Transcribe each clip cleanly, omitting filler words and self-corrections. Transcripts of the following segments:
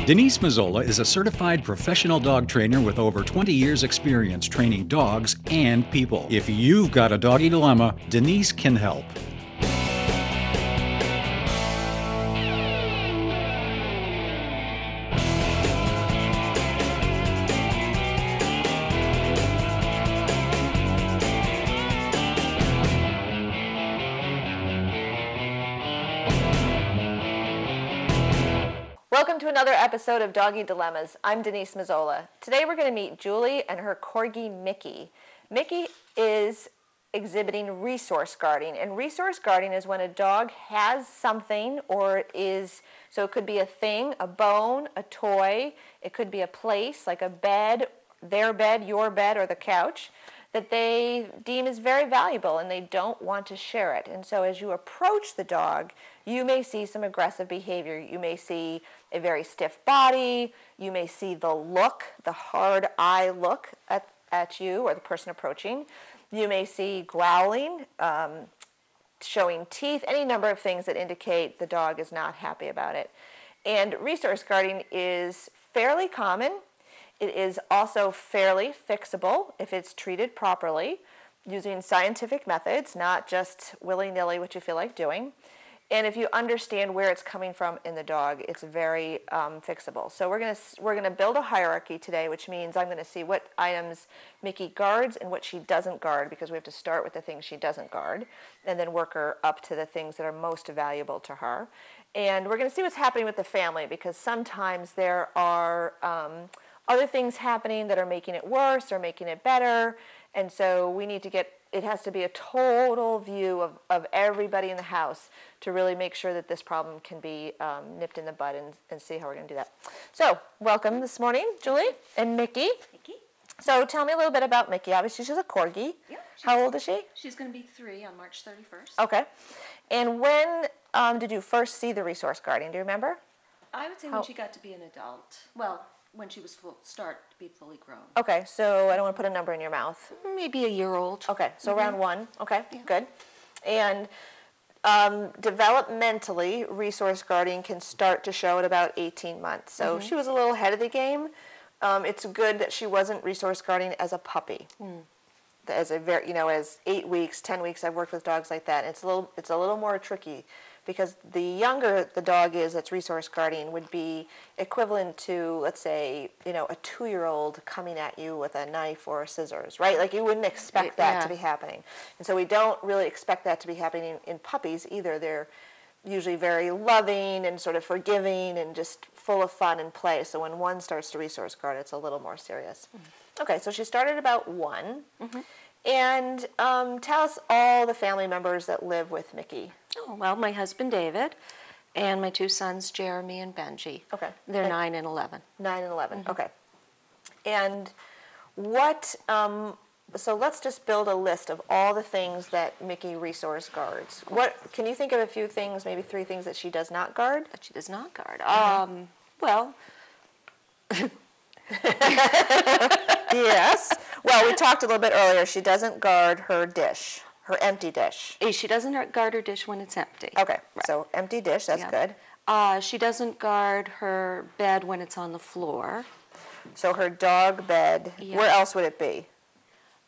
Denise Mazzola is a certified professional dog trainer with over 20 years experience training dogs and people. If you've got a doggy dilemma, Denise can help. Welcome to another episode of Doggy Dilemmas. I'm Denise Mazzola. Today we're going to meet Julie and her corgi Mickey. Mickey is exhibiting resource guarding, and resource guarding is when a dog has something so it could be a thing, a bone, a toy, it could be a place like a bed, their bed, your bed, or the couch, that they deem is very valuable and they don't want to share it. And so as you approach the dog, you may see some aggressive behavior. You may see a very stiff body. You may see the look, the hard eye look at you or the person approaching. You may see growling, showing teeth, any number of things that indicate the dog is not happy about it. And resource guarding is fairly common. It is also fairly fixable if it's treated properly using scientific methods, not just willy-nilly what you feel like doing. And if you understand where it's coming from in the dog, it's very fixable. So we're gonna build a hierarchy today, which means I'm gonna see what items Mickey guards and what she doesn't guard, because we have to start with the things she doesn't guard and then work her up to the things that are most valuable to her. And we're gonna see what's happening with the family, because sometimes there are other things happening that are making it worse or making it better. And so we need to it has to be a total view of everybody in the house to really make sure that this problem can be nipped in the bud and see how we're going to do that. So welcome this morning, Julie and Mickey. Mickey. So tell me a little bit about Mickey. Obviously she's a corgi. Yep. How old is she? She's going to be 3 on March 31st. Okay. And when did you first see the resource guarding? Do you remember? I would say when she got to be an adult. Well, when she was start to be fully grown. Okay, so I don't want to put a number in your mouth. Maybe a year old. Okay, so around 1. Okay, good. And developmentally, resource guarding can start to show at about 18 months. So she was a little ahead of the game. It's good that she wasn't resource guarding as a puppy. As as 8 weeks, 10 weeks. I've worked with dogs like that. It's a little more tricky, because the younger the dog is that's resource guarding would be equivalent to, let's say, a 2-year-old coming at you with a knife or scissors, right? Like you wouldn't expect that to be happening. And so we don't really expect that to be happening in puppies either. They're usually very loving and sort of forgiving and just full of fun and play. So when one starts to resource guard, it's a little more serious. Okay, so she started about 1. And tell us all the family members that live with Mickey. Oh, well, my husband David and my 2 sons Jeremy and Benji. Okay. They're 9 and 11. 9 and 11. Okay. And what? So let's just build a list of all the things that Mickey resource guards. What can you think of? A few things, maybe 3 things that she does not guard. That she does not guard. Well. Yes. Well, we talked a little bit earlier. She doesn't guard her dish, her empty dish. She doesn't guard her dish when it's empty. Okay. Right. So empty dish. That's good. She doesn't guard her bed when it's on the floor. So her dog bed. Yeah. Where else would it be?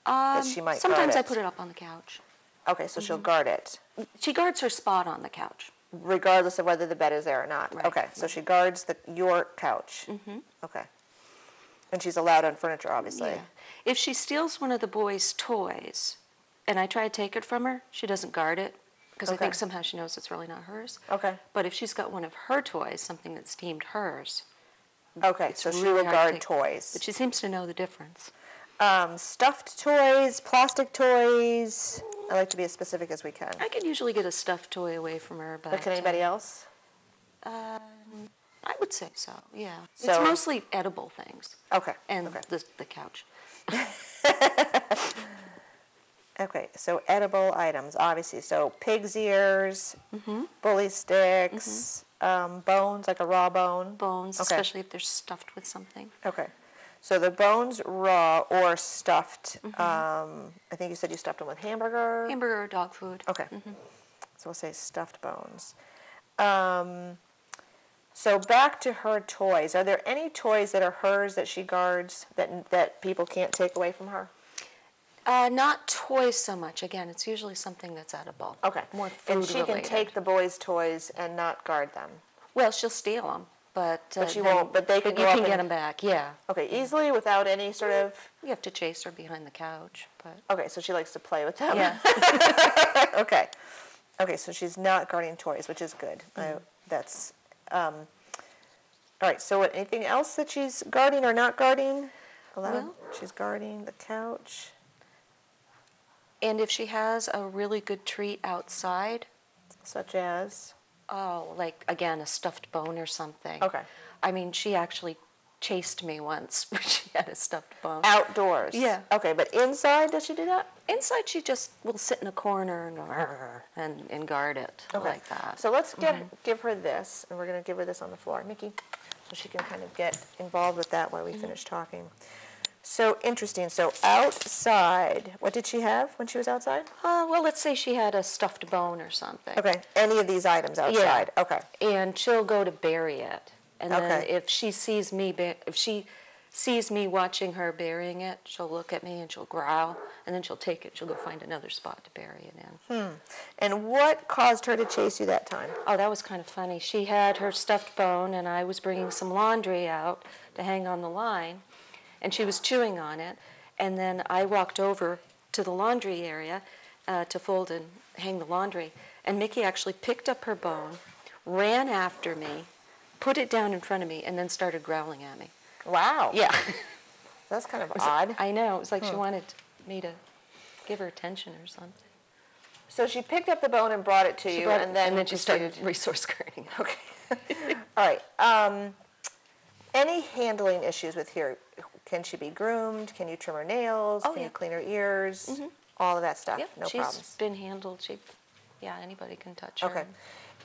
That she might sometimes guard it? I put it up on the couch. Okay, so she'll guard it. She guards her spot on the couch, regardless of whether the bed is there or not. Right. Okay, so she guards your couch. Okay. And she's allowed on furniture, obviously. Yeah. If she steals one of the boys' toys, and I try to take it from her, she doesn't guard it, because I think somehow she knows it's really not hers. Okay. But if she's got one of her toys, something that's deemed hers. Okay, so she will guard toys. But she seems to know the difference. Stuffed toys, plastic toys. I like to be as specific as we can. I can usually get a stuffed toy away from her, but can anybody else? I would say so, yeah. So, it's mostly edible things. Okay. And the couch. Okay, so edible items, obviously. So pig's ears, bully sticks, bones, like a raw bone. Bones, especially if they're stuffed with something. Okay. So the bones raw or stuffed. I think you said you stuffed them with hamburger. Hamburger or dog food. Okay. So we'll say stuffed bones. So back to her toys. Are there any toys that are hers that she guards that people can't take away from her? Not toys so much. Again, it's usually something that's edible. Okay. More food And she can related. take the boys' toys and not guard them. Well, she'll steal them, but She then- won't. But they can but go you up can and, get them back. Yeah. Okay, easily without any sort of. You have to chase her behind the couch, but Okay, so she likes to play with them. yeah. Okay. Okay, so she's not guarding toys, which is good. That's. All right. So anything else that she's guarding or not guarding? Well- She's guarding the couch. And if she has a really good treat outside, Such as. oh, like again a stuffed bone or something. Okay. I mean, she actually chased me once when she had a stuffed bone. Outdoors. Yeah. Okay, but inside, does she do that? Inside, she just will sit in a corner and go "Arr," and guard it like that. So let's give her this, and we're going to give her this on the floor, Mickey, so she can kind of get involved with that while we finish talking. So interesting. So outside, what did she have when she was outside? Well, let's say she had a stuffed bone or something. Okay, any of these items outside. Okay. And she'll go to bury it. And then Okay. if she sees me watching her burying it, she'll look at me and she'll growl, and then she'll take it. She'll go find another spot to bury it in. And what caused her to chase you that time? Oh, that was kind of funny. She had her stuffed bone, and I was bringing some laundry out to hang on the line, and she was chewing on it. And then I walked over to the laundry area to fold and hang the laundry, and Mickey actually picked up her bone, ran after me, put it down in front of me, and then started growling at me. Wow. Yeah. That's kind of odd. I know. It was like she wanted me to give her attention or something. So she picked up the bone and brought it to you, and then she started resource guarding. Okay. All right. Any handling issues with her? Can she be groomed? Can you trim her nails? Oh, Can yeah. you clean her ears? All of that stuff. Yep, No she's problems. been handled. Anybody can touch her. Okay.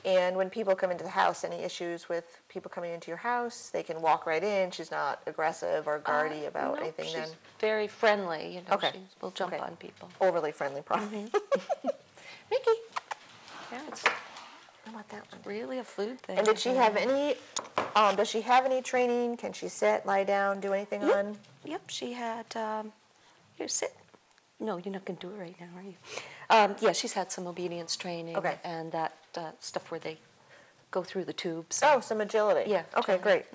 And when people come into the house, any issues with people coming into your house? They can walk right in. She's not aggressive or guardy about No, anything she's then? very friendly. You know, Okay. she will jump Okay. on people. Overly friendly, probably. Mickey, Yeah, it's how about that one? really a food thing. And did she have any, does she have any training? Can she sit, lie down, do anything on? Yep, she had, here, sit. No, you're not going to do it right now, are you? Yeah, she's had some obedience training. Okay. And that stuff where they go through the tubes. Oh, some agility. Yeah, Okay, great.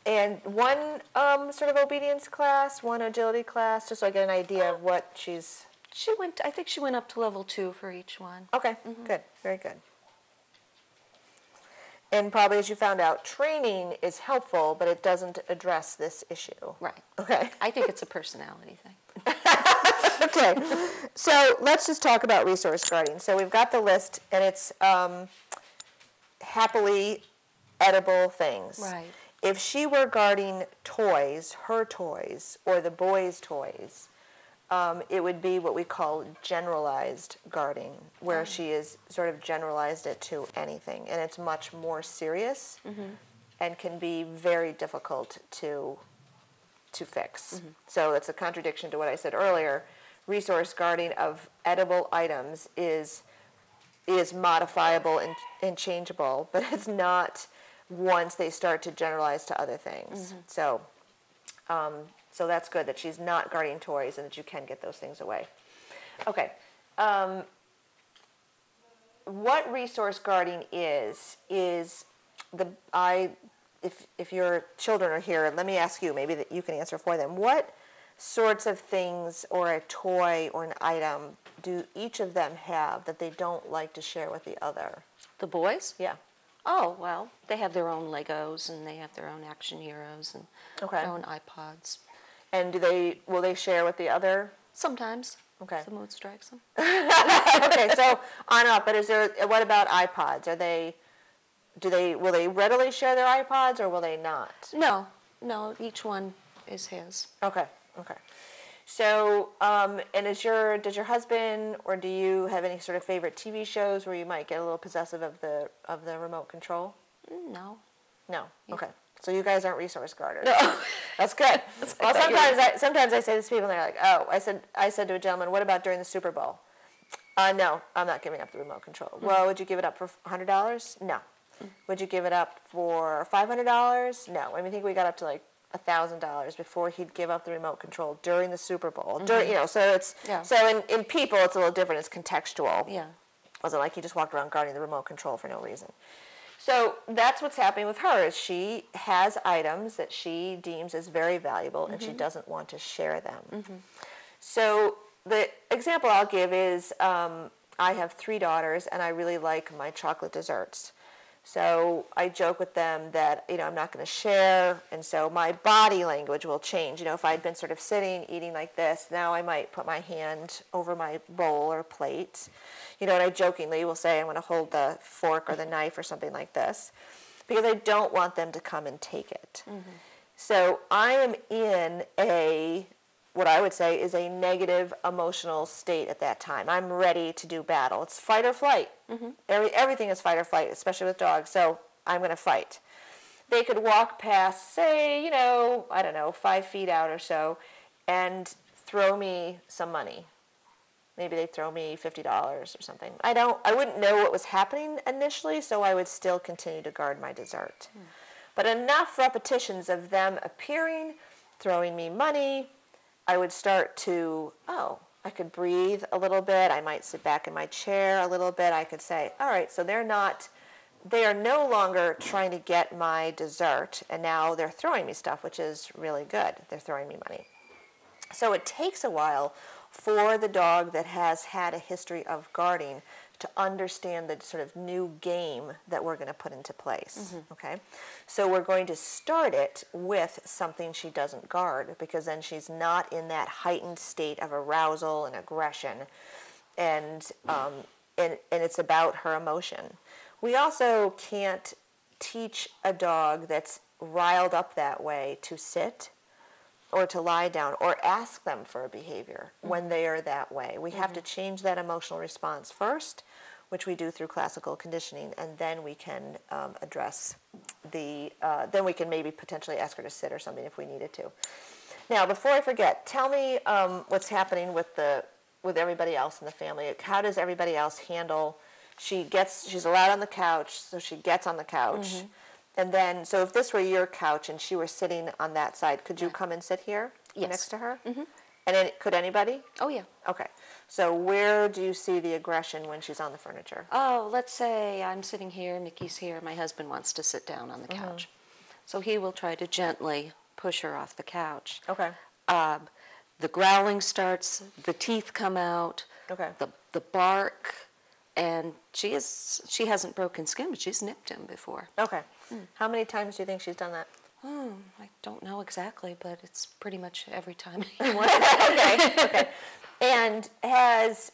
And one sort of obedience class, one agility class, just so I get an idea of what she's... I think she went up to level 2 for each one. Okay, good, very good. And probably, as you found out, training is helpful, but it doesn't address this issue. Right. Okay. I think it's a personality thing. Okay. So let's just talk about resource guarding. So we've got the list, and it's happily edible things. Right. If she were guarding toys, her toys, or the boys' toys, it would be what we call generalized guarding, where she is sort of generalized it to anything, and it's much more serious and can be very difficult to fix. So it's a contradiction to what I said earlier. Resource guarding of edible items is modifiable and changeable, but it's not once they start to generalize to other things. So that's good that she's not guarding toys and that you can get those things away. Okay. What resource guarding is if your children are here, let me ask you, maybe that you can answer for them. What sorts of things or a toy or an item do each of them have that they don't like to share with the other? The boys? Yeah. Oh, well, they have their own Legos, and they have their own action heroes, and Okay. their own iPods. And will they share with the other? Sometimes. Okay. If the mood strikes them. Okay, so on up, but what about iPods? Will they readily share their iPods or will they not? No, each one is his. Okay. So, and does your husband or do you have any sort of favorite TV shows where you might get a little possessive of the remote control? No. No. Okay. So you guys aren't resource guarders. No. That's good. Well, sometimes I say this to people and they're like, oh, I said to a gentleman, what about during the Super Bowl? No, I'm not giving up the remote control. Well, would you give it up for $100? No. Would you give it up for $500? No. I think we got up to like $1,000 before he'd give up the remote control during the Super Bowl. During, so it's so in people it's a little different. It's contextual. Yeah. It wasn't like he just walked around guarding the remote control for no reason. So that's what's happening with her. Is she has items that she deems as very valuable, and she doesn't want to share them. So the example I'll give is I have 3 daughters, and I really like my chocolate desserts. So I joke with them that, I'm not going to share, and so my body language will change. If I'd been sort of sitting, eating like this, now I might put my hand over my bowl or plate. And I jokingly will say I'm going to hold the fork or the knife or something like this because I don't want them to come and take it. So I am in what I would say is a negative emotional state at that time. I'm ready to do battle. It's fight or flight. Everything is fight or flight, especially with dogs. So I'm going to fight. They could walk past, say, I don't know, 5 feet out or so, and throw me some money. Maybe they'd throw me $50 or something. I wouldn't know what was happening initially, so I would still continue to guard my dessert. But enough repetitions of them appearing, throwing me money, I would start to, I could breathe a little bit. I might sit back in my chair a little bit. I could say, all right, so they are no longer trying to get my dessert, and now they're throwing me stuff, which is really good. They're throwing me money. So it takes a while for the dog that has had a history of guarding to understand the sort of new game that we're going to put into place, okay? So we're going to start it with something she doesn't guard, because then she's not in that heightened state of arousal and aggression, and it's about her emotion. We also can't teach a dog that's riled up that way to sit or to lie down or ask them for a behavior when they are that way. We have to change that emotional response first, which we do through classical conditioning, and then we can address then we can maybe potentially ask her to sit or something if we needed to. Now, before I forget, tell me what's happening with everybody else in the family. How does everybody else handle, she's allowed on the couch, so she gets on the couch. And then, so if this were your couch and she were sitting on that side, could you come and sit here next to her? And then, could anybody? Oh, yeah. Okay. So where do you see the aggression when she's on the furniture? Oh, let's say I'm sitting here, Mickey's here, my husband wants to sit down on the couch. So he will try to gently push her off the couch. Okay. The growling starts, the teeth come out, the bark, and she hasn't broken skin, but she's nipped him before. Okay. How many times do you think she's done that? I don't know exactly, but it's pretty much every time he wants to. Okay. And has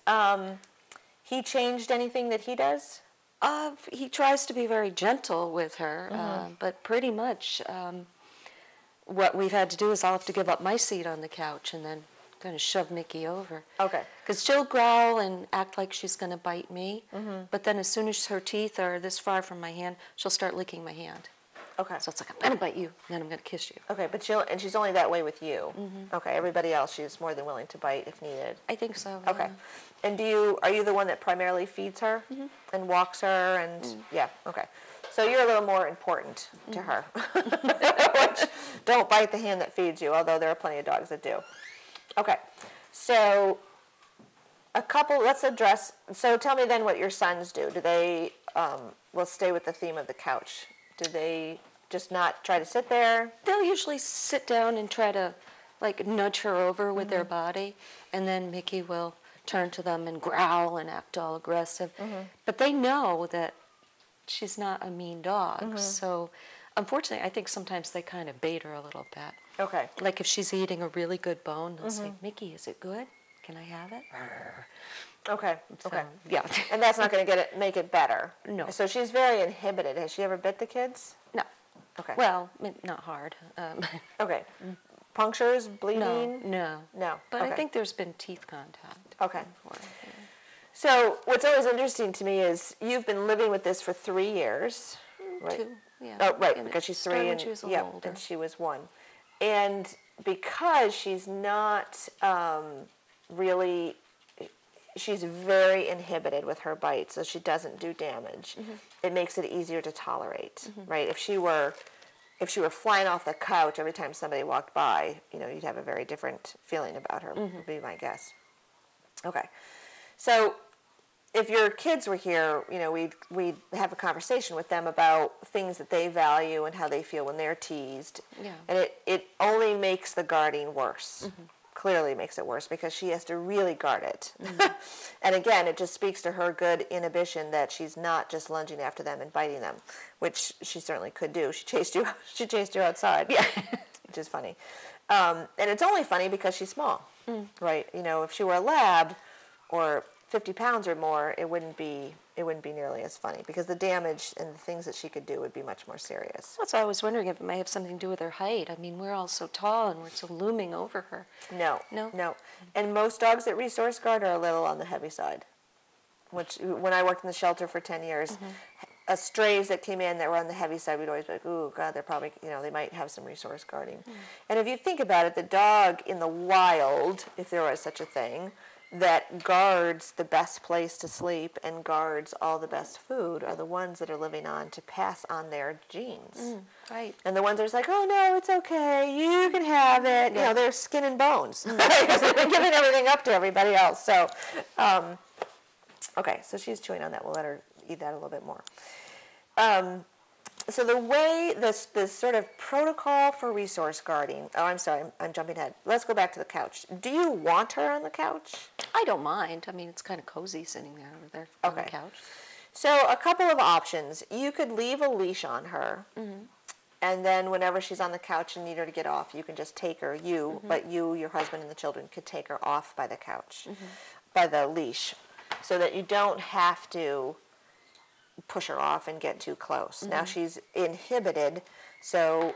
he changed anything that he does? He tries to be very gentle with her, but pretty much what we've had to do is I'll have to give up my seat on the couch and then kind of shove Mickey over. Okay. Because she'll growl and act like she's going to bite me, but then as soon as her teeth are this far from my hand, she'll start licking my hand. Okay. So it's like, I'm going to bite you, and then I'm going to kiss you. Okay, but she's only that way with you. Okay, everybody else she's more than willing to bite if needed. I think so. Okay. Yeah. And are you the one that primarily feeds her and walks her and yeah, okay. So you're a little more important to her. Which, don't bite the hand that feeds you, although there are plenty of dogs that do. Okay. So let's address, so tell me then what your sons do. Do they, we'll stay with the theme of the couch. Do they just not try to sit there? They'll usually sit down and try to like nudge her over with their body, and then Mickey will turn to them and growl and act all aggressive. But they know that she's not a mean dog, so unfortunately I think sometimes they kind of bait her a little bit. Okay. Like if she's eating a really good bone, they'll say, Mickey, is it good? Can I have it? Okay. So, Okay. yeah. And that's not going to make it better. No. So she's very inhibited. Has she ever bit the kids? No. Okay. Well, not hard. Okay. Punctures, bleeding? No. No. But okay. I think there's been teeth contact. Okay. Before. Yeah. So what's always interesting to me is you've been living with this for 3 years, right? 2, yeah. Oh, right, And because she's 3 started when and she was a little older. and she was 1, and because she's not really, she's very inhibited with her bite, so she doesn't do damage. It makes it easier to tolerate, right? If she were flying off the couch every time somebody walked by, you'd have a very different feeling about her, would be my guess. Okay. So if your kids were here, we'd have a conversation with them about things that they value and how they feel when they're teased. Yeah. And it only makes the guarding worse. Clearly makes it worse because she has to really guard it. And again, it just speaks to her good inhibition that she's not just lunging after them and biting them, which she certainly could do. She chased you outside. Yeah. Which is funny. And it's only funny because she's small, right? If she were a lab or 50 pounds or more, it wouldn't be nearly as funny because the damage and the things that she could do would be much more serious. That's why I was wondering if it may have something to do with her height. I mean, we're all so tall and we're so looming over her. No. And most dogs that resource guard are a little on the heavy side. Which, when I worked in the shelter for 10 years, strays that came in that were on the heavy side, we'd always be like, "Ooh, God, they're probably, they might have some resource guarding." And if you think about it, the dog in the wild, if there was such a thing, that guards the best place to sleep and guards all the best food are the ones that are living on to pass on their genes. Right. And the ones that are like, "Oh, no, it's okay, you can have it." They're skin and bones. Because they've been giving everything up to everybody else. So, okay, so she's chewing on that. We'll let her eat that a little bit more. So the way, this sort of protocol for resource guarding, I'm sorry, I'm jumping ahead. Let's go back to the couch. Do you want her on the couch? I don't mind. I mean, it's kind of cozy sitting there over there on the couch. So a couple of options. You could leave a leash on her, and then whenever she's on the couch and need her to get off, you can just take her, but you, your husband, and the children could take her off by the couch, by the leash, so that you don't have to push her off and get too close. Now she's inhibited, so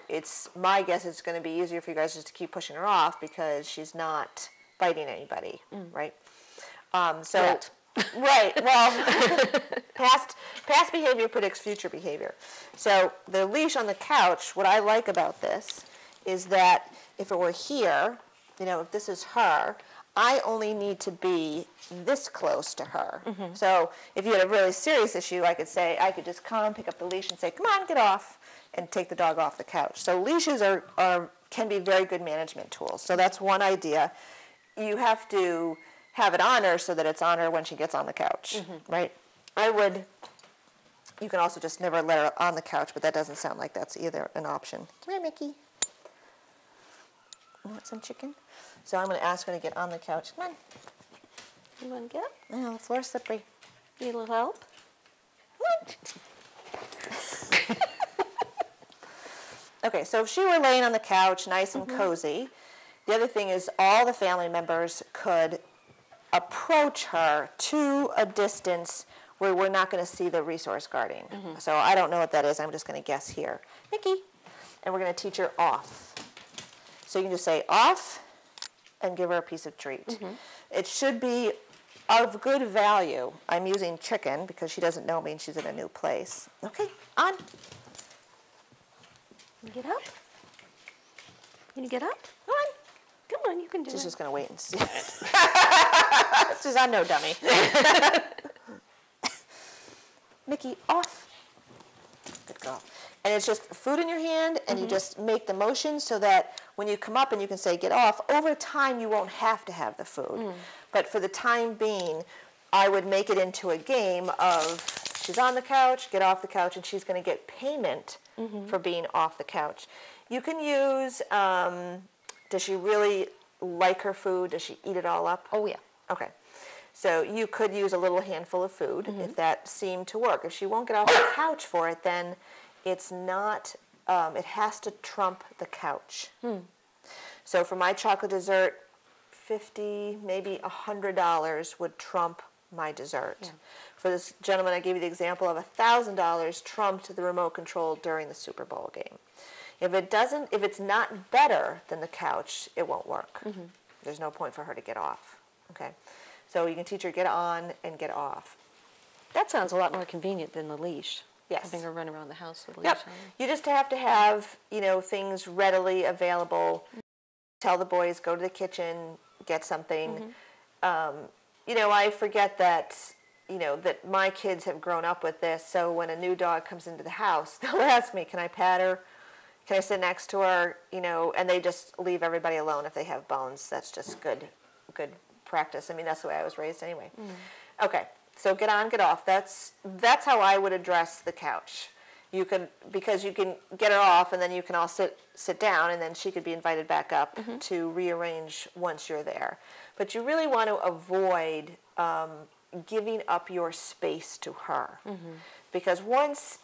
my guess it's going to be easier for you guys just to keep pushing her off because she's not biting anybody, right? Right. Well, past behavior predicts future behavior. So the leash on the couch, what I like about this is that if it were here, if this is her, I only need to be this close to her. So if you had a really serious issue, I could just come, pick up the leash and say, "Come on, get off," and take the dog off the couch. So leashes can be very good management tools. So that's one idea. You have to have it on her so that it's on her when she gets on the couch, right? You can also just never let her on the couch, but that doesn't sound like that's either an option. Come here, Mickey. You want some chicken? So I'm going to ask her to get on the couch. Come on. You want to get up? Oh, the floor's slippery. Need a little help? Come on. Okay, so if she were laying on the couch, nice and cozy, the other thing is all the family members could approach her to a distance where we're not going to see the resource guarding. So I don't know what that is. I'm just going to guess here. Mickey. And we're going to teach her off. So you can just say off and give her a piece of treat. It should be of good value. I'm using chicken because she doesn't know me and she's in a new place. Okay, on. Get up. Can you get up? Come on. Come on, you can do it. She's just going to wait and see. She's on no dummy. Mickey, off. Good girl. And it's just food in your hand, and you just make the motion so that when you come up and you can say, "Get off," over time you won't have to have the food. But for the time being, I would make it into a game of she's on the couch, get off the couch, and she's going to get payment for being off the couch. You can use, does she really like her food? Does she eat it all up? Oh, yeah. Okay. So you could use a little handful of food if that seemed to work. If she won't get off the couch for it, then it's not, it has to trump the couch. So for my chocolate dessert, $50, maybe $100 would trump my dessert. Yeah. For this gentleman, I gave you the example of $1,000 trumped the remote control during the Super Bowl game. If it's not better than the couch, it won't work. There's no point for her to get off. Okay. So you can teach her get on and get off. That sounds a lot more convenient than the leash. Yes. Having her run around the house with a leash Yep. on. You just have to have, things readily available. Tell the boys, go to the kitchen, get something. I forget that, that my kids have grown up with this. So when a new dog comes into the house, they'll ask me, can I pat her? Can I sit next to her? And they just leave everybody alone if they have bones. That's just good practice. I mean, that's the way I was raised anyway. Okay, so get on, get off. That's how I would address the couch. Because you can get her off, and then you can all sit down, and then she could be invited back up to rearrange once you're there. But you really want to avoid giving up your space to her, because once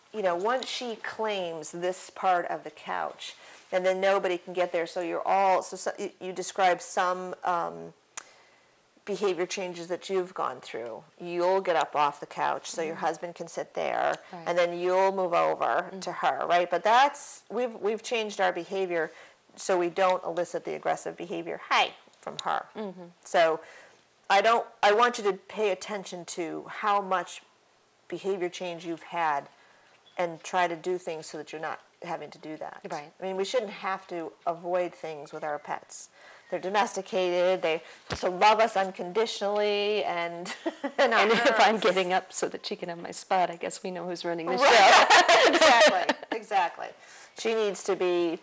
she claims this part of the couch, and then nobody can get there. So you describe some behavior changes that you've gone through. You'll get up off the couch so your husband can sit there, and then you'll move over to her, right? But we've changed our behavior so we don't elicit the aggressive behavior, hey, from her. So I want you to pay attention to how much behavior change you've had and try to do things so that you're not having to do that. Right. I mean, we shouldn't have to avoid things with our pets. They're domesticated. They so love us unconditionally, and if I'm getting up so that she can have my spot, I guess we know who's running the show. Exactly. She needs to be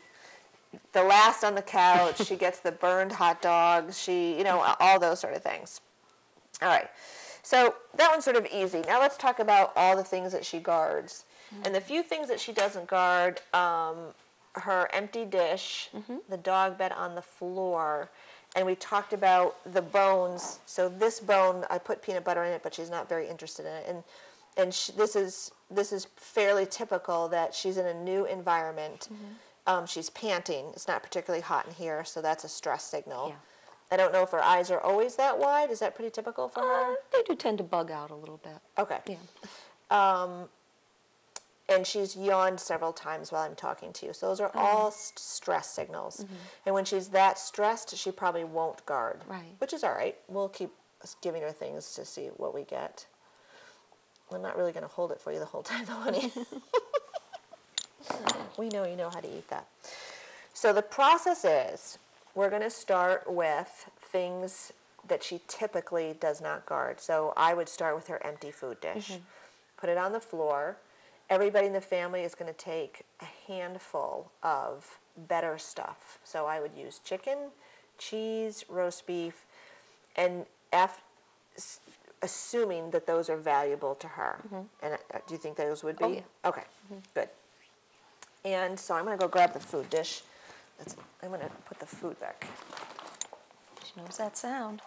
the last on the couch. She gets the burned hot dogs. All those sort of things. All right. So that one's sort of easy. Now let's talk about all the things that she guards. And the few things that she doesn't guard, her empty dish, the dog bed on the floor, and we talked about the bones. So this bone, I put peanut butter in it, but she's not very interested in it. And this is fairly typical that she's in a new environment. She's panting. It's not particularly hot in here, so that's a stress signal. Yeah. I don't know if her eyes are always that wide. Is that pretty typical for her? They do tend to bug out a little bit. Okay. Yeah. And she's yawned several times while I'm talking to you. So those are all stress signals. And when she's that stressed, she probably won't guard. Right. Which is all right. We'll keep giving her things to see what we get. I'm not really going to hold it for you the whole time, though, honey. We know you know how to eat that. So the process is, we're going to start with things that she typically does not guard. So I would start with her empty food dish. Put it on the floor. Everybody in the family is going to take a handful of better stuff. So I would use chicken, cheese, roast beef, and assuming that those are valuable to her. And do you think those would be? Oh, yeah. Okay, good. And so I'm going to go grab the food dish. I'm going to put the food back. She knows that sound.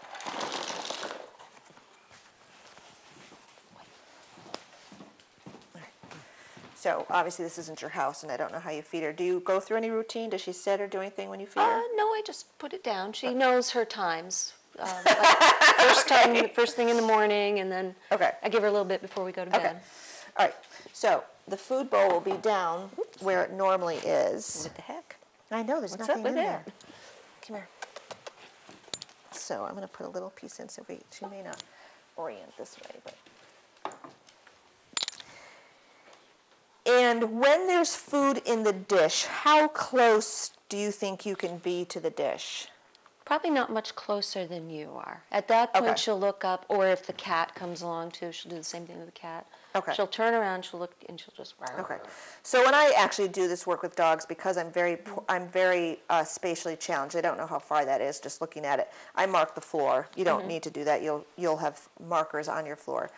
So obviously this isn't your house, and I don't know how you feed her. Do you go through any routine? Does she sit or do anything when you feed her? No, I just put it down. She knows her times. First thing in the morning, and then I give her a little bit before we go to bed. Okay. All right. So the food bowl will be down where it normally is. What the heck? I know, there's What's nothing up with in there. that? Come here. So I'm going to put a little piece in so she may not orient this way, but. And when there's food in the dish, how close do you think you can be to the dish? Probably not much closer than you are. At that point, Okay. she'll look up, or if the cat comes along too, she'll do the same thing with the cat. Okay. She'll turn around, she'll look, and she'll just. Okay. So when I actually do this work with dogs, because I'm very spatially challenged, I don't know how far that is just looking at it. I mark the floor. You don't need to do that. You'll have markers on your floor.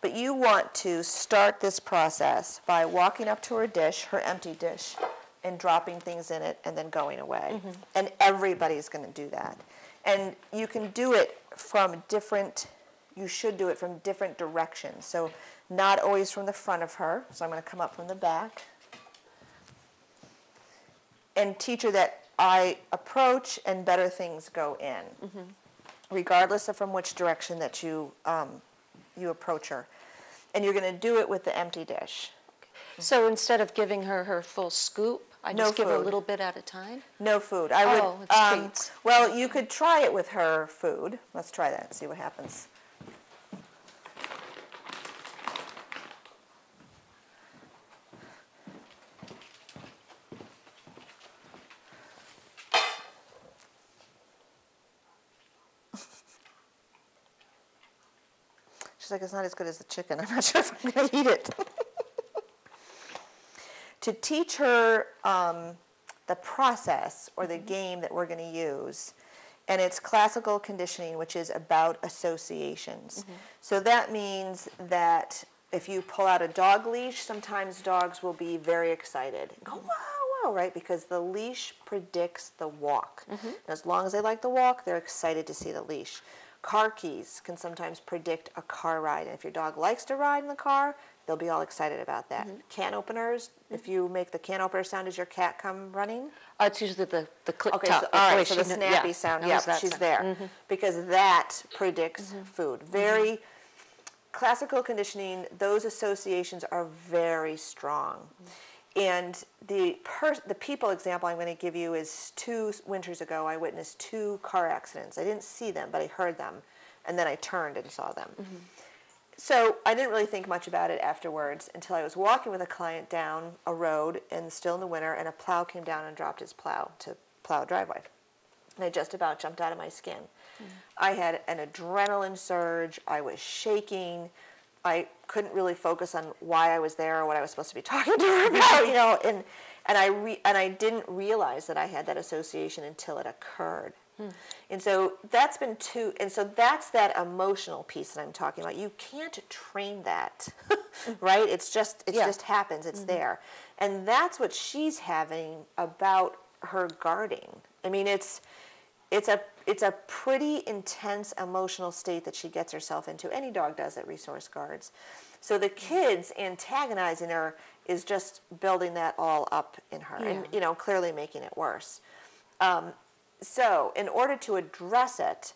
But you want to start this process by walking up to her dish, her empty dish, and dropping things in it and then going away. And everybody's going to do that. And you can do it you should do it from different directions. So not always from the front of her. So I'm going to come up from the back. And teach her that I approach and better things go in, regardless of from which direction that you approach her. And you're going to do it with the empty dish. So instead of giving her her full scoop, I No just give her a food. little bit at a time? No food. I would. it's treats. Well, you could try it with her food. Let's try that and see what happens. She's like, it's not as good as the chicken. I'm not sure if I'm going to eat it. To teach her the process or the game that we're going to use, and it's classical conditioning, which is about associations. So that means that if you pull out a dog leash, sometimes dogs will be very excited. Go, wow, wow, right? Because the leash predicts the walk. As long as they like the walk, they're excited to see the leash. Car keys can sometimes predict a car ride. And if your dog likes to ride in the car, they'll be all excited about that. Can openers, if you make the can opener sound, does your cat come running? It's usually the click Okay, top. so, all right, so the snappy sound, yeah, she's sound. there. Because that predicts food. Very classical conditioning, those associations are very strong. And the people example I'm going to give you is 2 winters ago, I witnessed 2 car accidents. I didn't see them, but I heard them. And then I turned and saw them. So I didn't really think much about it afterwards until I was walking with a client down a road, and still in the winter, and a plow came down and dropped his plow to plow a driveway. And I just about jumped out of my skin. I had an adrenaline surge. I was shaking. I couldn't really focus on why I was there or what I was supposed to be talking to her about, you know. And I didn't realize that I had that association until it occurred. And so that's been so that's that emotional piece that I'm talking about. You can't train that, right? It just happens. It's there. And that's what she's having about her guarding. I mean, it's a pretty intense emotional state that she gets herself into. Any dog does that resource guards. So the kids antagonizing her is just building that all up in her and, you know, clearly making it worse. So in order to address it,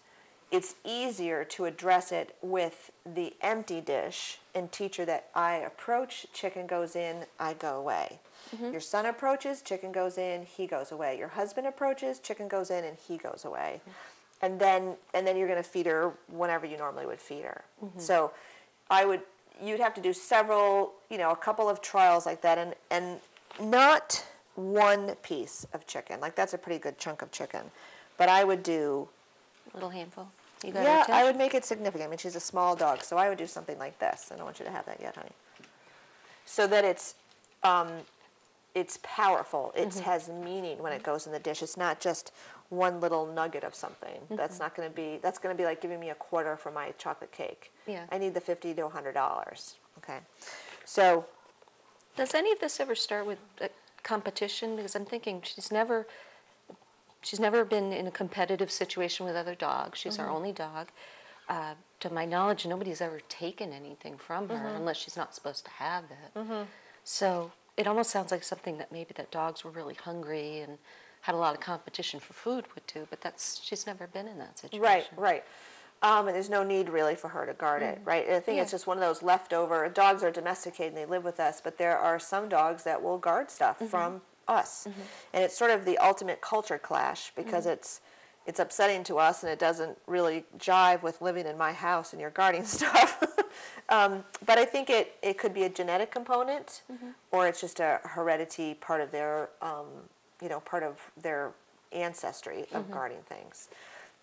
it's easier to address it with the empty dish and teach her that I approach, chicken goes in, I go away. Your son approaches, chicken goes in, he goes away. Your husband approaches, chicken goes in, and he goes away. And then you're going to feed her whenever you normally would feed her. So you'd have to do several, you know, a couple of trials like that, and not one piece of chicken. Like, that's a pretty good chunk of chicken. But I would do A little handful. You got her I would make it significant. I mean, she's a small dog, so I would do something like this. I don't want you to have that yet, honey. So that it's powerful. It has meaning when it goes in the dish. It's not just one little nugget of something. That's going to be like giving me a quarter for my chocolate cake. Yeah. I need the $50 to $100. Okay. So does any of this ever start with a competition? Because I'm thinking she's never been in a competitive situation with other dogs. She's our only dog. To my knowledge, nobody's ever taken anything from her unless she's not supposed to have it. So it almost sounds like something that maybe that dogs were really hungry and had a lot of competition for food would do, but she's never been in that situation. Right. And there's no need really for her to guard it, right? I think it's just one of those leftover, dogs are domesticated and they live with us, but there are some dogs that will guard stuff from us. And it's sort of the ultimate culture clash because it's upsetting to us and it doesn't really jive with living in my house and you're guarding stuff. But I think it could be a genetic component or it's just a heredity part of their, part of their ancestry of guarding things.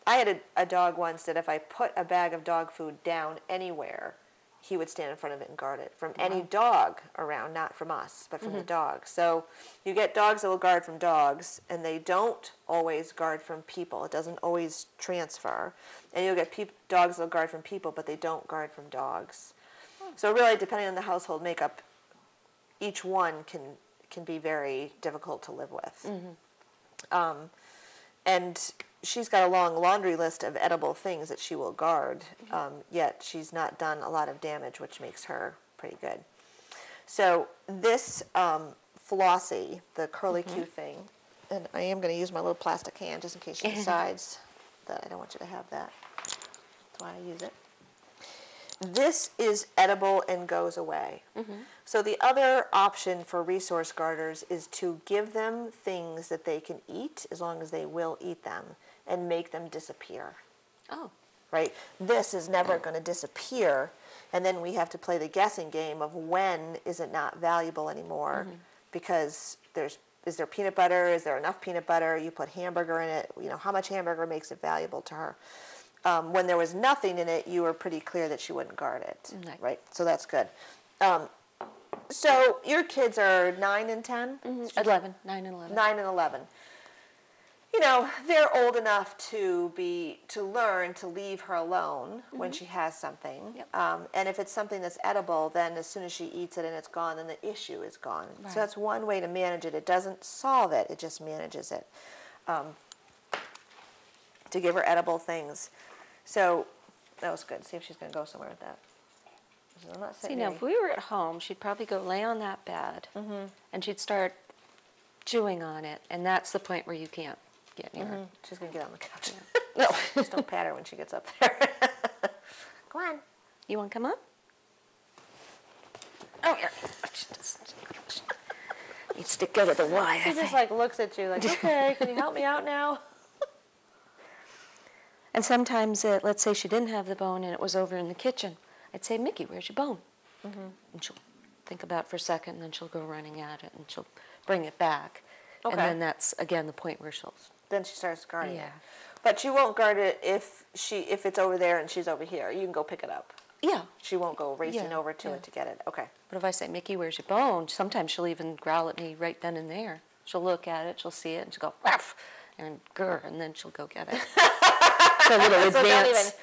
I had a dog once that if I put a bag of dog food down anywhere, he would stand in front of it and guard it from any dog around, not from us, but from the dog. So you get dogs that will guard from dogs, and they don't always guard from people. It doesn't always transfer. And you'll get dogs that will guard from people, but they don't guard from dogs. So really, depending on the household makeup, each one can be very difficult to live with. And she's got a long laundry list of edible things that she will guard, yet she's not done a lot of damage, which makes her pretty good. So this Flossie, the curly Q thing, and I am going to use my little plastic can just in case she decides that I don't want you to have that. That's why I use it. This is edible and goes away. So the other option for resource guarders is to give them things that they can eat as long as they will eat them and make them disappear. Oh. Right? This is never going to disappear, and then we have to play the guessing game of when is it not valuable anymore because is there peanut butter? Is there enough peanut butter? You put hamburger in it. You know, how much hamburger makes it valuable to her? when there was nothing in it, you were pretty clear that she wouldn't guard it, Right. right? So that's good. So your kids are 9 and 10? 11, 9 and 11. 9 and 11. You know, they're old enough to learn to leave her alone when she has something. Yep. And if it's something that's edible, then as soon as she eats it and it's gone, then the issue is gone. Right. So that's one way to manage it. It doesn't solve it, it just manages it. To give her edible things. So that was good. See if she's going to go somewhere with that. I'm not See, sitting now, here. if we were at home, she'd probably go lay on that bed, and she'd start chewing on it, and that's the point where you can't get near her. She's going to get on the couch. No. Just don't pat her when she gets up there. Go on. You want to come up? Oh, here. Needs to go to the Y. She just like looks at you like, okay, can you help me out now? And sometimes, let's say she didn't have the bone and it was over in the kitchen. I'd say, Mickey, where's your bone? And she'll think about it for a second, and then she'll go running at it, and she'll bring it back. Okay. And then that's, again, the point where she'll... Then she starts guarding Yeah. it. But you won't guard it if it's over there and she's over here. You can go pick it up. Yeah. She won't go racing Yeah, over to yeah. it to get it. Okay. But if I say, Mickey, where's your bone? Sometimes she'll even growl at me right then and there. She'll look at it, she'll see it, and she'll go, ruff, and grr, and then she'll go get it. So a little So don't advance.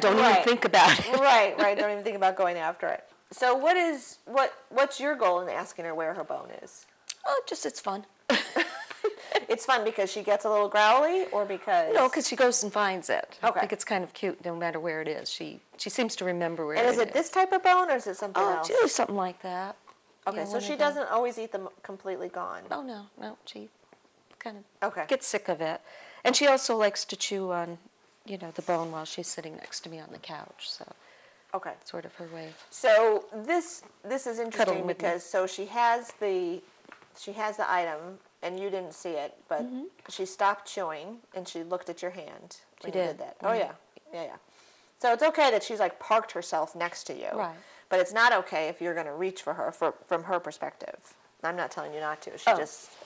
Don't Right. even think about it. Right. Don't even think about going after it. So what's your goal in asking her where her bone is? Oh, just it's fun. It's fun because she gets a little growly, or because No, because she goes and finds it. Okay. I think it's kind of cute no matter where it is. She seems to remember where And it is it this type of bone, or is it something Oh, else? it's usually something like that. Okay, Yeah, so one she of them. doesn't always eat them completely gone. Oh, no, she kind of Okay. gets sick of it. And she also likes to chew on, the bone while she's sitting next to me on the couch. So Okay. it's sort of her way of... So this is interesting Cuddling with me. because so she has the item and you didn't see it, but she stopped chewing and she looked at your hand when She you did. did that. Oh yeah. So it's okay that she's like parked herself next to you. Right. But it's not okay if you're going to reach for her from her perspective. I'm not telling you not to.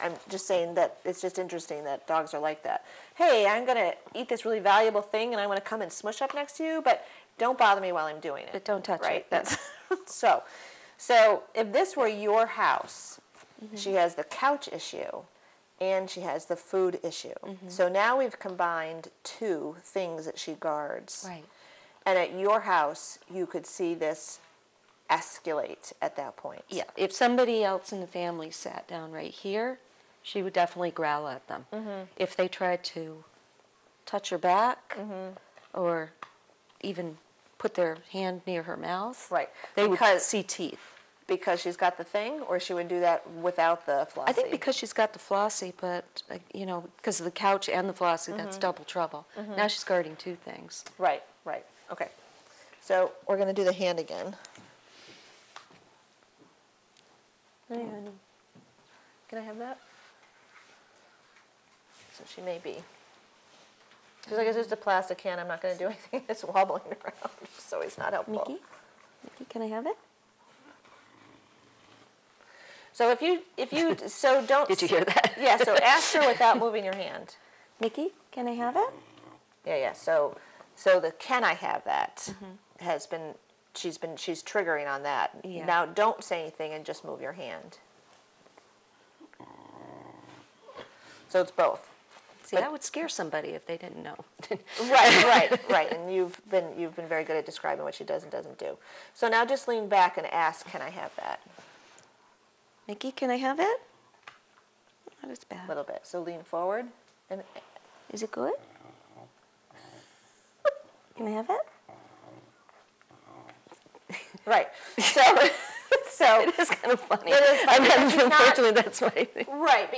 I'm just saying that it's just interesting that dogs are like that. Hey, I'm going to eat this really valuable thing and I'm going to come and smush up next to you, but don't bother me while I'm doing it. But don't touch right? it. That's so if this were your house, she has the couch issue and she has the food issue. So now we've combined two things that she guards. Right. And at your house, you could see this escalate at that point. Yeah, if somebody else in the family sat down right here, she would definitely growl at them. If they tried to touch her back or even put their hand near her mouth, Right. they would Because- see teeth. Because she's got the thing, or she would do that without the flossy? I think because she's got the flossy, but, because of the couch and the flossy, that's double trouble. Now she's guarding two things. Right. Okay. So we're going to do the hand again. Hey, honey. Can I have that? So she may be. Because I guess it's just a plastic can. I'm not going to do anything that's wobbling around, so it's not helpful. Mickey, can I have it? So if you so don't. Did you hear that? Yeah. So ask her without moving your hand. Mickey, can I have it? Yeah. So the can I have that has been she's triggering on that. Yeah. Now don't say anything and just move your hand. So it's both. See, that would scare somebody if they didn't know. Right. And you've been very good at describing what she does and doesn't do. So now just lean back and ask, can I have that? Mickey, can I have it? Not as bad. A little bit. So lean forward and Is it good? Can I have it? right. So It is kind of funny. It is funny, but she's not- Unfortunately, that's my thing. right,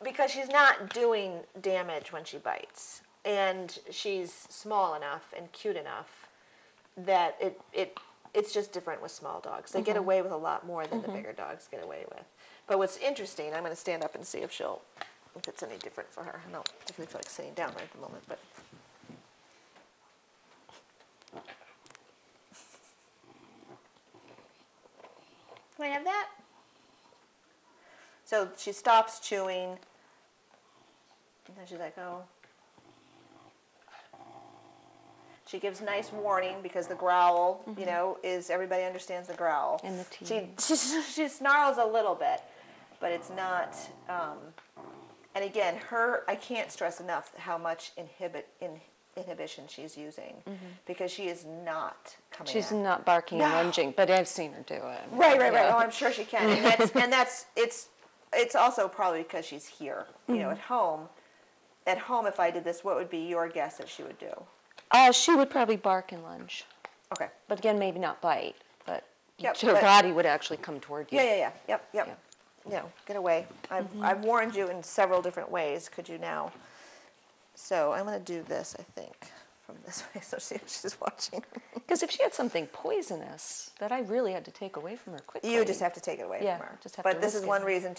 because she's not doing damage when she bites, and she's small enough and cute enough that it's just different with small dogs. They get away with a lot more than the bigger dogs get away with. But what's interesting, I'm going to stand up and see if it's any different for her. I don't particularly feel like sitting down right at the moment, but. Can I have that? So she stops chewing, and then she's like, oh. She gives nice warning because the growl, you know, is everybody understands the growl. And the teeth. She snarls a little bit, but it's not. And again, I can't stress enough how much inhibition she's using because she is not coming. She's at. not barking and lunging, but I've seen her do it. Right. Yeah. Oh, I'm sure she can, and it's also probably because she's here. You know, at home. At home, if I did this, what would be your guess that she would do? She would probably bark and lunge. Okay. But again, maybe not bite, but Yep, her but- body would actually come toward you. Yeah. Yep. No, get away. I've warned you in several different ways. Could you now? So I'm going to do this, I think, from this way. So she's watching. Because if she had something poisonous that I really had to take away from her quickly. You just have to take it away Yeah, from her. just have but to this is risk one it. reason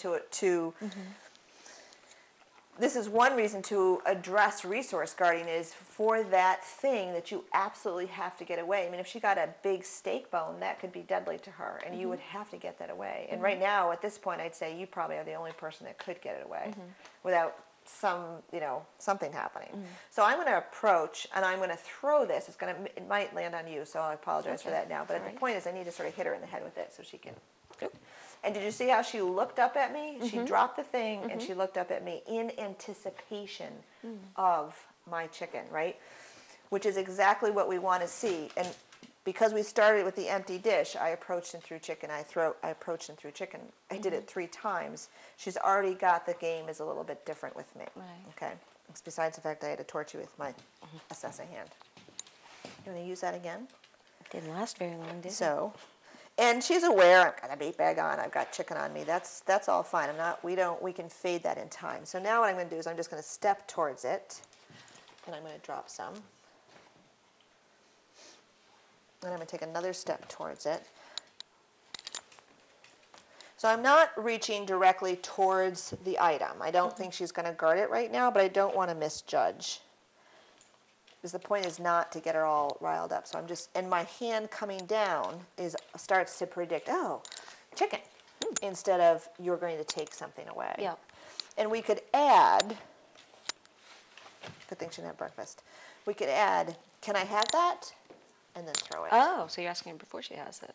This is one reason to address resource guarding is for that thing that you absolutely have to get away. I mean, if she got a big steak bone, that could be deadly to her, and you would have to get that away. And right now, at this point, I'd say you probably are the only person that could get it away without something happening. So I'm going to approach, and I'm going to throw this. It might land on you, so I apologize for that now. But the point is, I need to sort of hit her in the head with it so she can. And did you see how she looked up at me? She dropped the thing and she looked up at me in anticipation of my chicken, right? Which is exactly what we want to see. And because we started with the empty dish, I approached and threw chicken. I approached and threw chicken. I did it 3 times. She's already got the game is a little bit different with me. Right. Okay. Besides the fact I had to torture you with my assessing hand. You want to use that again? It didn't last very long, did it? So. And she's aware I've got a bait bag on, I've got chicken on me. That's all fine. We can fade that in time. So now what I'm going to do is I'm just going to step towards it, and I'm going to drop some. And I'm going to take another step towards it. So I'm not reaching directly towards the item. I don't think she's going to guard it right now, but I don't want to misjudge. Because the point is not to get her all riled up. So I'm just, and my hand coming down starts to predict, oh, chicken, instead of you're going to take something away. Yeah. And we could add, good thing she didn't have breakfast. We could add, can I have that? And then throw it. Oh, so you're asking her before she has it.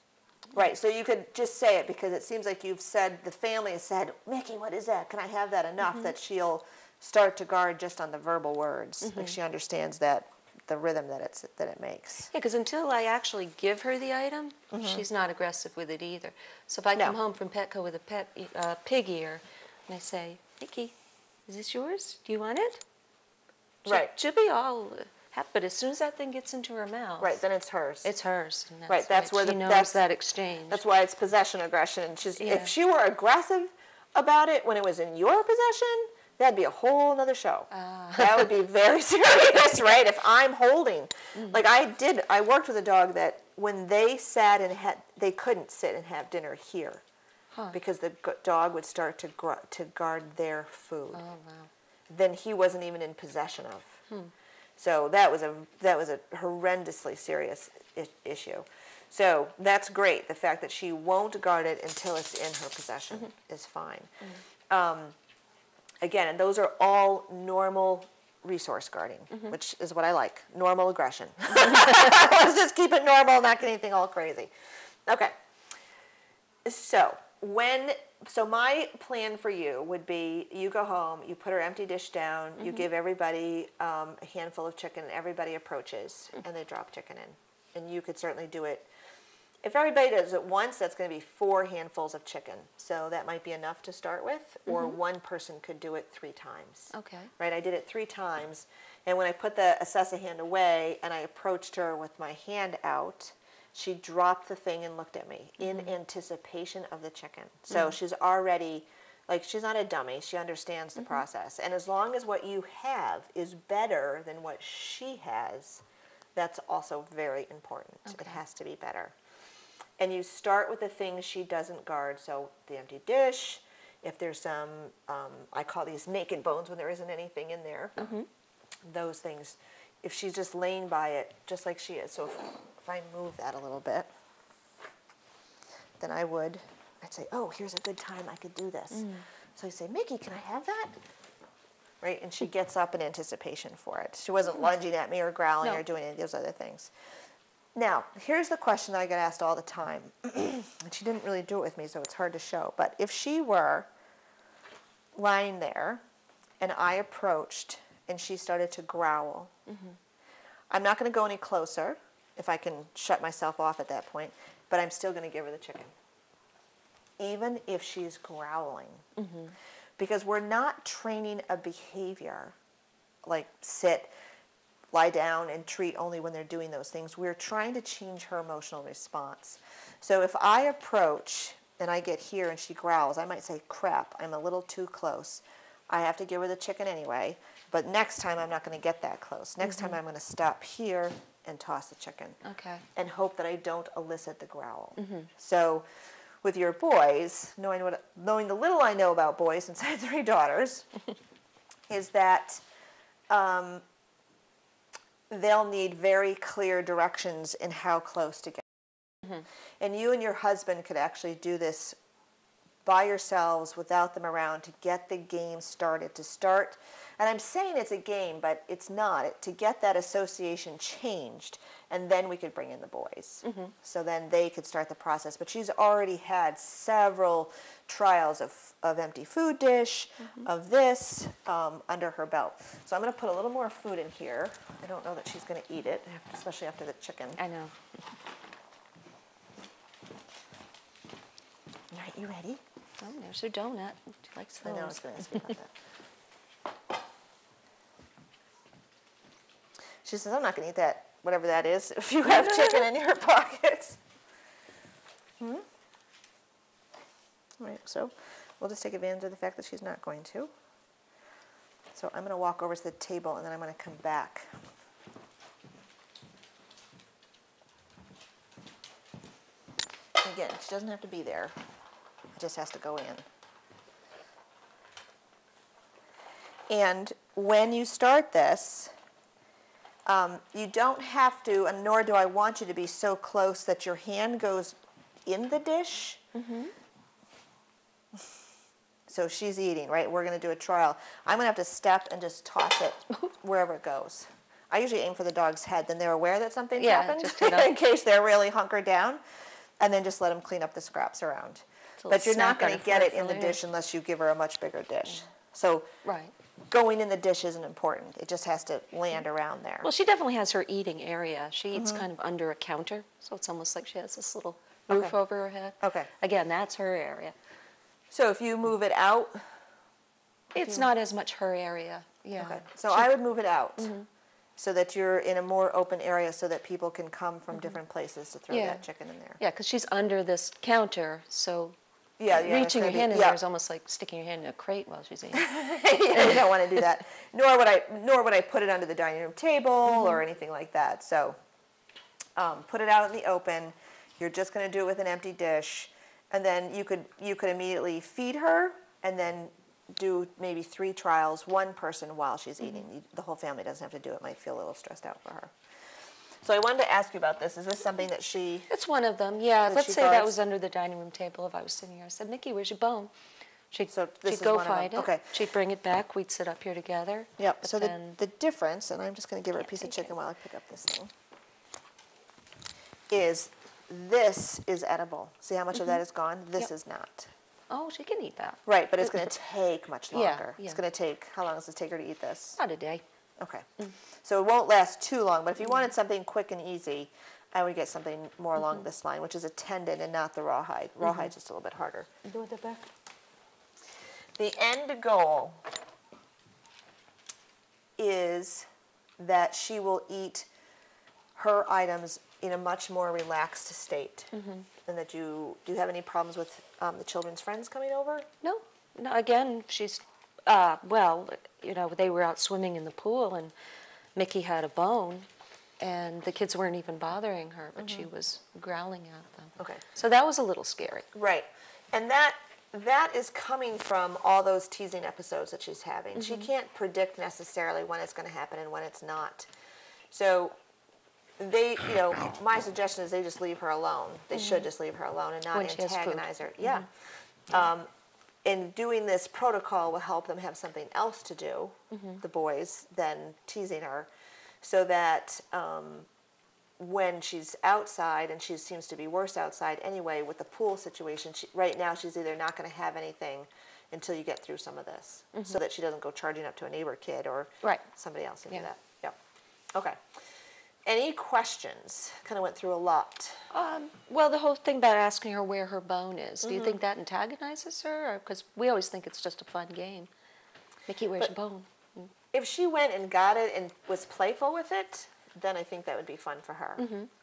Right, so you could just say it because it seems like you've said, the family has said, Mickey, what is that? Can I have that? Enough that she'll start to guard just on the verbal words. Like she understands that, the rhythm that it makes. Yeah, because until I actually give her the item, she's not aggressive with it either. So if I come home from Petco with a pig ear, and I say, Mickey, is this yours? Do you want it? She'll be all happy, but as soon as that thing gets into her mouth, Right, then it's hers. it's hers. And Right, that's where she the- knows that's- that exchange. That's why it's possession aggression. Yeah. If she were aggressive about it when it was in your possession, that'd be a whole nother show. That would be very serious, right? If I'm holding, like I worked with a dog that when they sat and they couldn't sit and have dinner here because the dog would start to guard their food. Oh, wow. Then he wasn't even in possession of. So that was a horrendously serious issue. So that's great. The fact that she won't guard it until it's in her possession is fine. Again, and those are all normal resource guarding, which is what I like. Normal aggression. Let's just keep it normal, not get anything all crazy. Okay. So my plan for you would be you go home, you put her empty dish down, you give everybody a handful of chicken, and everybody approaches, and they drop chicken in. And you could certainly do it. If everybody does it once, that's going to be 4 handfuls of chicken. So that might be enough to start with, or one person could do it 3 times. Okay. Right, I did it 3 times, and when I put the assessing hand away and I approached her with my hand out, she dropped the thing and looked at me in anticipation of the chicken. So she's already, she's not a dummy. She understands the process. And as long as what you have is better than what she has, that's also very important. Okay. It has to be better. And you start with the things she doesn't guard. So the empty dish, if there's some, I call these naked bones when there isn't anything in there. Those things, if she's just laying by it, just like she is. So if I move that a little bit, then I'd say, oh, here's a good time I could do this. So I say, Mickey, can I have that? right? And she gets up in anticipation for it. She wasn't lunging at me or growling No. or doing any of those other things. Now, here's the question that I get asked all the time. And she didn't really do it with me, so it's hard to show. But if she were lying there and I approached and she started to growl, I'm not going to go any closer if I can shut myself off at that point, but I'm still going to give her the chicken, even if she's growling. Because we're not training a behavior like sit, lie down, and treat only when they're doing those things. We're trying to change her emotional response. So if I approach and I get here and she growls, I might say, crap, I'm a little too close. I have to give her the chicken anyway, but next time I'm not going to get that close. Next time I'm going to stop here and toss the chicken. Okay. And hope that I don't elicit the growl. So with your boys, knowing the little I know about boys since I have 3 daughters, is that they'll need very clear directions in how close to get. And you and your husband could actually do this by yourselves without them around to get the game started. And I'm saying it's a game, but it's not. To get that association changed, and then we could bring in the boys. So then they could start the process. But she's already had several trials of empty food dish, of this, under her belt. So I'm going to put a little more food in here. I don't know that she's going to eat it, especially after the chicken. I know. All right, you ready? Oh, there's her donut. She likes I those. know I was going to ask you about that. She says, I'm not going to eat that, whatever that is, if you have chicken in your pockets. All right, so we'll just take advantage of the fact that she's not going to. So I'm going to walk over to the table, and then I'm going to come back. Again, she doesn't have to be there. It just has to go in. And when you start this, you don't have to, and nor do I want you to be so close that your hand goes in the dish. So she's eating, right? We're going to do a trial. I'm going to have to step and just toss it wherever it goes. I usually aim for the dog's head. Then they're aware that something's happened just in case they're really hunkered down. And then just let them clean up the scraps around. But you're not going to get it in the dish unless you give her a much bigger dish. So Right. going in the dish isn't important. It just has to land around there. Well, she definitely has her eating area. She eats kind of under a counter, so it's almost like she has this little roof Okay. over her head. Okay. Again, that's her area. So if you move it out, It's not as much her area. Yeah. okay. So I would move it out so that you're in a more open area so that people can come from different places to throw Yeah. that chicken in there. Yeah, because she's under this counter, so Yeah, that's reaching your gonna be- hand in yeah. there is almost like sticking your hand in a crate while she's eating. Yeah, you don't want to do that. Nor would I put it under the dining room table or anything like that. So put it out in the open. You're just going to do it with an empty dish, and then you could immediately feed her, and then do maybe 3 trials, one person while she's eating. The whole family doesn't have to do it. Might feel a little stressed out for her. So I wanted to ask you about this. Is this something that she? It's one of them, yeah. That Let's she say that guards? was under the dining room table if I was sitting here. I said, Mickey, where's your bone? She'd So this is go one of them. find it. Okay. She'd bring it back. We'd sit up here together. Yep. But So then, the difference, and I'm just going to give her a piece of chicken while I pick up this thing, is this is edible. See how much of that is gone? This Yep. is not. oh, she can eat that. Right, but it's going to take much Yeah, longer. yeah. It's going to take, how long does it take her to eat this? Not a day. Okay. So it won't last too long, but if you wanted something quick and easy, I would get something more along this line, which is a tendon and not the rawhide. Rawhide's just a little bit harder. The end goal is that she will eat her items in a much more relaxed state. And that do you have any problems with the children's friends coming over? No, again, she's, well, they were out swimming in the pool and Mickey had a bone and the kids weren't even bothering her, but she was growling at them. Okay. So that was a little scary. Right. And that is coming from all those teasing episodes that she's having. She can't predict necessarily when it's going to happen and when it's not. So my suggestion is they just leave her alone. They should just leave her alone and not When she has food. antagonize her. Yeah. in doing this protocol will help them have something else to do, the boys, than teasing her, so that when she's outside, and she seems to be worse outside anyway with the pool situation, right now she's either not going to have anything until you get through some of this, so that she doesn't go charging up to a neighbor kid or somebody else and do that. Yep. Okay. Any questions? Kind of went through a lot. Well, the whole thing about asking her where her bone is, do you think that antagonizes her? Because we always think it's just a fun game. Mickey, where's your bone? If she went and got it and was playful with it, then I think that would be fun for her.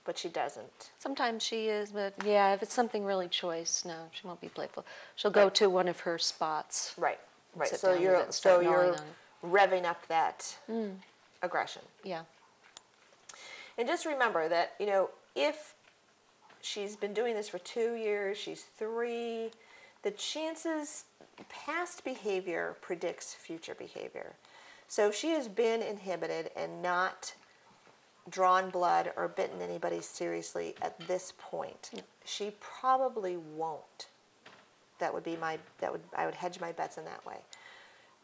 But she doesn't. Sometimes she is, but yeah, if it's something really choice, no, she won't be playful. She'll go to one of her spots. Right. sit So down you're with it and start gnawing on it. revving up that aggression. Yeah. And just remember that, if she's been doing this for 2 years, she's 3, the chances, past behavior predicts future behavior. So if she has been inhibited and not drawn blood or bitten anybody seriously at this point, she probably won't. I would hedge my bets in that way.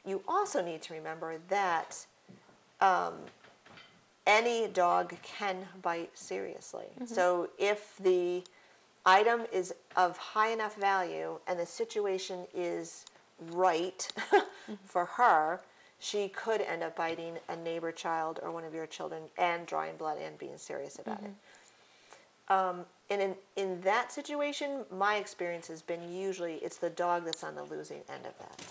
You also need to remember that any dog can bite seriously. So if the item is of high enough value and the situation is right for her, she could end up biting a neighbor child or one of your children and drawing blood and being serious about it. And in that situation, my experience has been usually it's the dog that's on the losing end of that.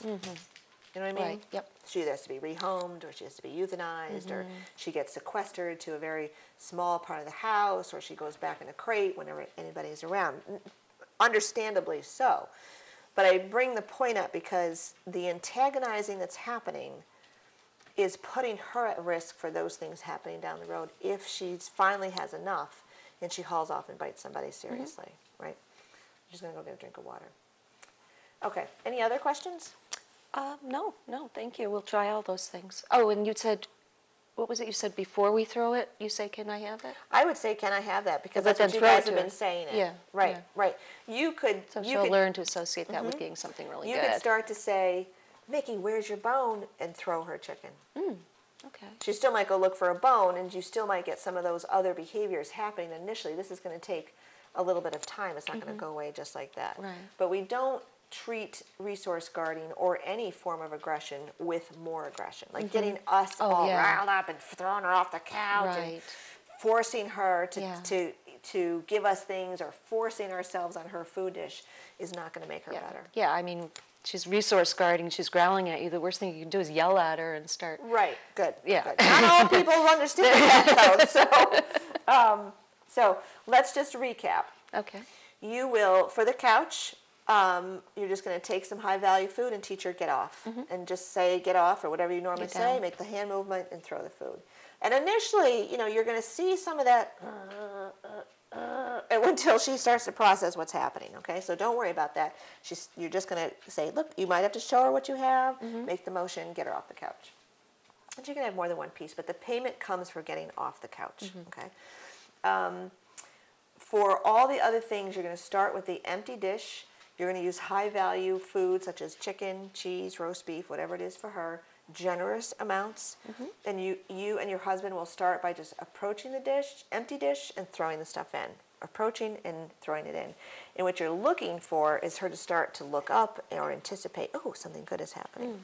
You know what I mean? Right, yep. She either has to be rehomed, or she has to be euthanized, or she gets sequestered to a very small part of the house, or she goes back in a crate whenever anybody's around. Understandably so. But I bring the point up because the antagonizing that's happening is putting her at risk for those things happening down the road if she finally has enough and she hauls off and bites somebody seriously, right? I'm just going to go get a drink of water. Okay, any other questions? No, thank you. We'll try all those things. Oh, and you said, what was it you said before we throw it? You say, can I have it? I would say, can I have that? Because But that's what then you throw it guys to have been her. saying it. Yeah, Right, yeah. right. You could... So you she'll could, learn to associate that with getting something really you good. could start to say, Mickey, where's your bone? And throw her chicken. Okay. She still might go look for a bone, and you still might get some of those other behaviors happening initially. This is going to take a little bit of time. It's not going to go away just like that. Right. But we don't treat resource guarding or any form of aggression with more aggression. Like getting us all riled up and throwing her off the couch and forcing her to give us things or forcing ourselves on her food dish is not going to make her better. Yeah, I mean, she's resource guarding, she's growling at you. The worst thing you can do is yell at her and start... Right, good. Yeah. Good. Not all people understand that, though. So let's just recap. Okay. You will, for the couch, you're just going to take some high-value food and teach her get off. And just say get off or whatever you normally say, make the hand movement and throw the food. And initially, you're going to see some of that until she starts to process what's happening, okay? So don't worry about that. You're just going to say, look, you might have to show her what you have, make the motion, get her off the couch. And you can have more than one piece, but the payment comes for getting off the couch, okay? For all the other things, you're going to start with the empty dish. You're going to use high-value food such as chicken, cheese, roast beef, whatever it is for her, generous amounts. And you and your husband will start by just approaching the dish, empty dish, and throwing the stuff in. Approaching and throwing it in. And what you're looking for is her to start to look up or anticipate, oh, something good is happening.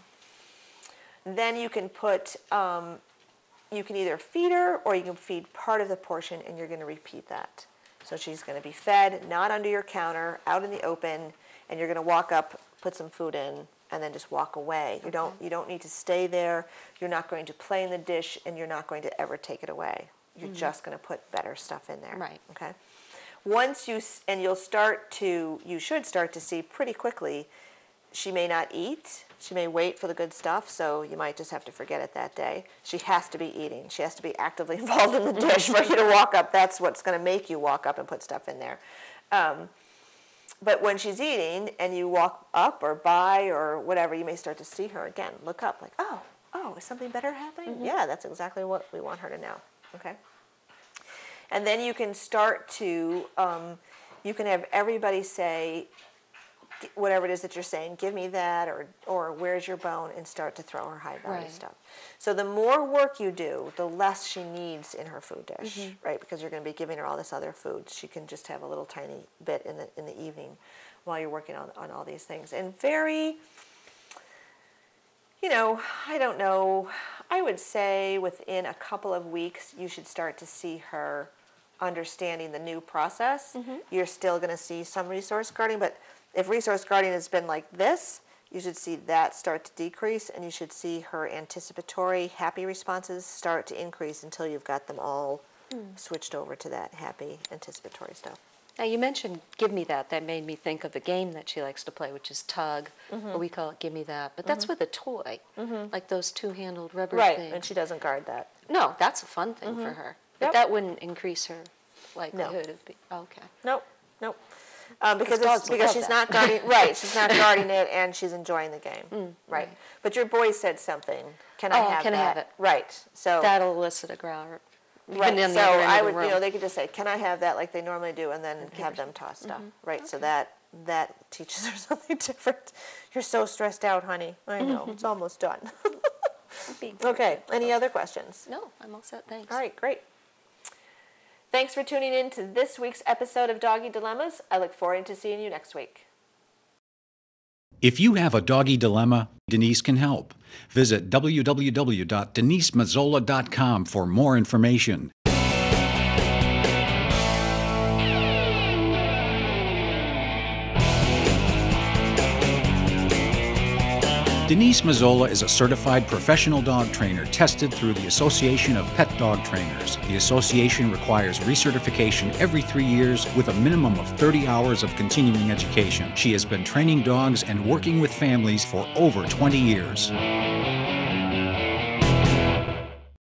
Then you can put, you can either feed her or you can feed part of the portion, and you're going to repeat that. So she's going to be fed, not under your counter, out in the open, and you're going to walk up, put some food in, and then just walk away. You don't need to stay there. You're not going to play in the dish, and you're not going to ever take it away. You're just going to put better stuff in there. Right. Okay. Once you should start to see pretty quickly, she may not eat. She may wait for the good stuff, so you might just have to forget it that day. She has to be eating. She has to be actively involved in the dish for you to walk up. That's what's going to make you walk up and put stuff in there. But when she's eating and you walk up or by or whatever, you may start to see her again. Look up like, oh, is something better happening? Yeah, that's exactly what we want her to know. Okay. And then you can start to, you can have everybody say, whatever it is that you're saying, give me that, or where's your bone, and start to throw her high value Right. stuff. So the more work you do, the less she needs in her food dish, right? Because you're going to be giving her all this other food. She can just have a little tiny bit in the evening while you're working on all these things. And very, I don't know, I would say within a couple of weeks, you should start to see her understanding the new process. You're still going to see some resource guarding, but if resource guarding has been like this, you should see that start to decrease, and you should see her anticipatory happy responses start to increase until you've got them all switched over to that happy anticipatory stuff. Now, you mentioned Give Me That. That made me think of the game that she likes to play, which is tug, or we call it Give Me That. But that's with a toy, like those two-handled rubber Right, things. and she doesn't guard that. No, that's a fun thing for her. But Yep. that wouldn't increase her likelihood of being, okay. Nope. Because dogs will love she's that. not guarding, right, she's not guarding it, and she's enjoying the game. Right. But your boy said something. Can I have that? Can I have it? Right. So That'll elicit a growler. right. Even in So the other end I of the would, room. they could just say, "Can I have that?" like they normally do, and then have them toss stuff. Right. So that teaches her something different. You're so stressed out, honey. I know. It's almost done. Okay. Any other questions? No, I'm all set, thanks. All right. Great. Thanks for tuning in to this week's episode of Doggy Dilemmas. I look forward to seeing you next week. If you have a doggy dilemma, Denise can help. Visit www.denisemazzola.com for more information. Denise Mazzola is a certified professional dog trainer tested through the Association of Pet Dog Trainers. The association requires recertification every 3 years with a minimum of 30 hours of continuing education. She has been training dogs and working with families for over 20 years.